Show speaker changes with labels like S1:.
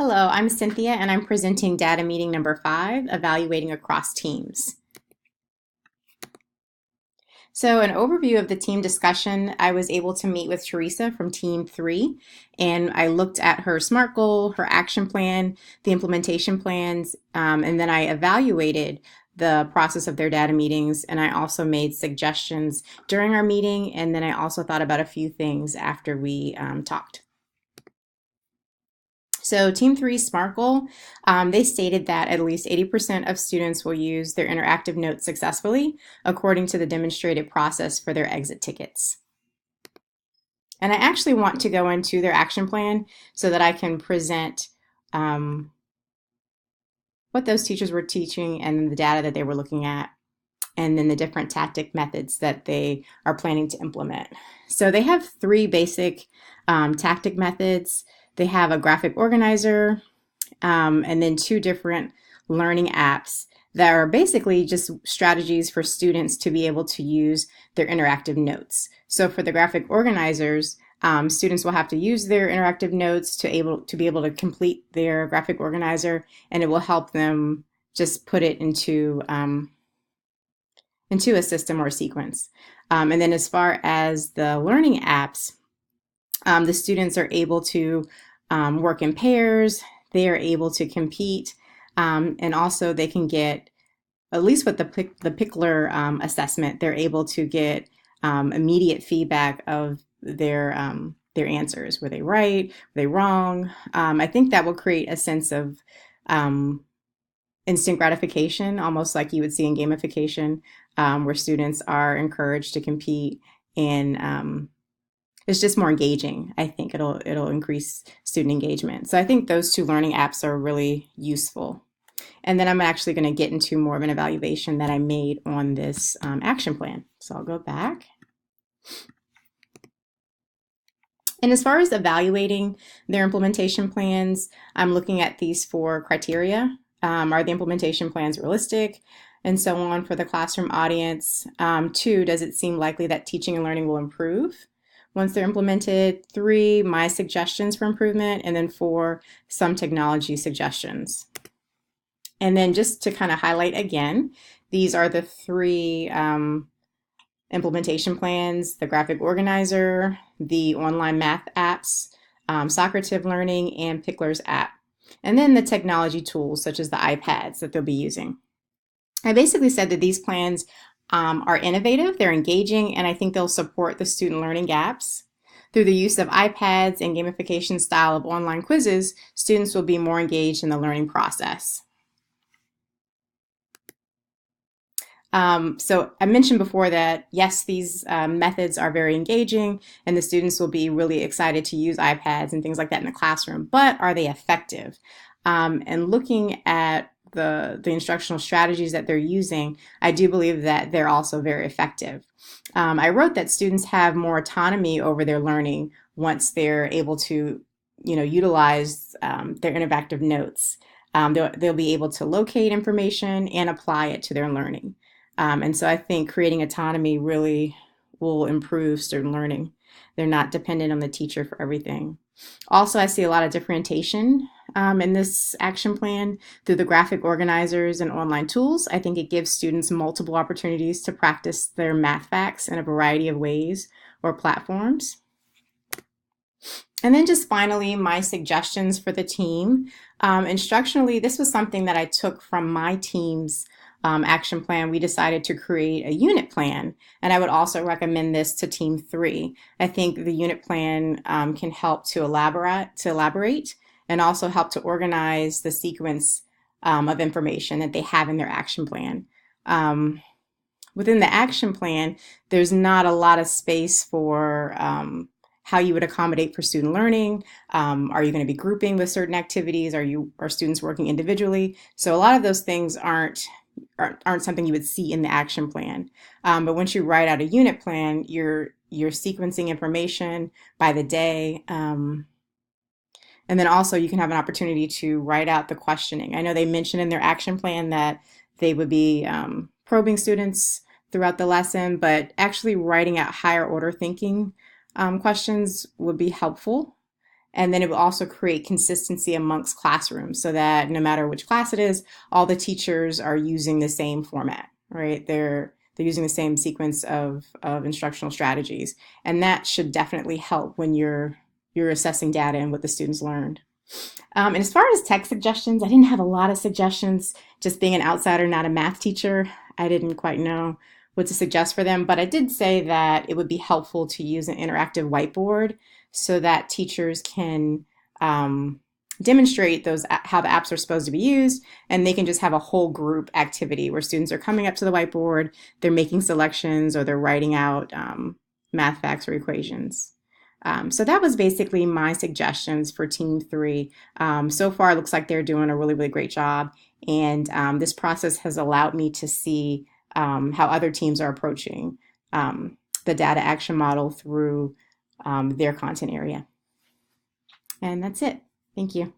S1: Hello, I'm Cynthia and I'm presenting data meeting number 5, evaluating across teams. So an overview of the team discussion, I was able to meet with Teresa from team 3 and I looked at her SMART goal, her action plan, the implementation plans, and then I evaluated the process of their data meetings, and I also made suggestions during our meeting, and then I also thought about a few things after we talked. So Team 3 SMART goal, they stated that at least 80% of students will use their interactive notes successfully according to the demonstrated process for their exit tickets. And I actually want to go into their action plan so that I can present what those teachers were teaching and the data that they were looking at, and then the different tactic methods that they are planning to implement. So they have 3 basic tactic methods. They have a graphic organizer, and then 2 different learning apps that are basically just strategies for students to be able to use their interactive notes. So for the graphic organizers, students will have to use their interactive notes to be able to complete their graphic organizer, and it will help them just put it into a system or a sequence. And then as far as the learning apps, the students are able to work in pairs, they are able to compete, and also they can get, at least with the Pickler assessment, they're able to get immediate feedback of their answers. Were they right? Were they wrong? I think that will create a sense of instant gratification, almost like you would see in gamification, where students are encouraged to compete, and it's just more engaging. I think it'll increase student engagement. So I think those 2 learning apps are really useful. And then I'm actually going to get into more of an evaluation that I made on this action plan. So I'll go back. And as far as evaluating their implementation plans, I'm looking at these 4 criteria. Are the implementation plans realistic? And so on for the classroom audience. 2, does it seem likely that teaching and learning will improve once they're implemented? 3, my suggestions for improvement. And then 4, some technology suggestions. And then just to kind of highlight again, these are the 3 implementation plans: the graphic organizer, the online math apps, Socrative Learning, and Pickler's app. And then the technology tools such as the iPads that they'll be using. I basically said that these plans are innovative, they're engaging, and I think they'll support the student learning gaps. Through the use of iPads and gamification style of online quizzes, students will be more engaged in the learning process. So I mentioned before that, yes, these methods are very engaging and the students will be really excited to use iPads and things like that in the classroom, but are they effective? And looking at the instructional strategies that they're using, I do believe that they're also very effective. I wrote that students have more autonomy over their learning once they're able to, utilize their interactive notes. They'll be able to locate information and apply it to their learning. And so I think creating autonomy really will improve student learning. They're not dependent on the teacher for everything. Also, I see a lot of differentiation in this action plan through the graphic organizers and online tools. I think it gives students multiple opportunities to practice their math facts in a variety of ways or platforms. And then just finally, my suggestions for the team. Instructionally, this was something that I took from my team's action plan. We decided to create a unit plan, and I would also recommend this to Team 3. I think the unit plan can help to elaborate and also help to organize the sequence of information that they have in their action plan. Within the action plan, there's not a lot of space for how you would accommodate for student learning. Are you going to be grouping with certain activities? Are students working individually? So a lot of those things aren't something you would see in the action plan. But once you write out a unit plan, you're sequencing information by the day. And then also you can have an opportunity to write out the questioning. I know they mentioned in their action plan that they would be probing students throughout the lesson, but actually writing out higher order thinking questions would be helpful. And then it will also create consistency amongst classrooms so that no matter which class it is, all the teachers are using the same format, right? They're using the same sequence of instructional strategies. And that should definitely help when you're assessing data and what the students learned. And as far as tech suggestions, I didn't have a lot of suggestions. Just being an outsider, not a math teacher, I didn't quite know what to suggest for them. But I did say that it would be helpful to use an interactive whiteboard so that teachers can demonstrate those how the apps are supposed to be used, and they can just have a whole group activity where students are coming up to the whiteboard, they're making selections, or they're writing out math facts or equations. So that was basically my suggestions for Team 3. So far, it looks like they're doing a really, really great job. And this process has allowed me to see how other teams are approaching the data action model through their content area. And that's it. Thank you.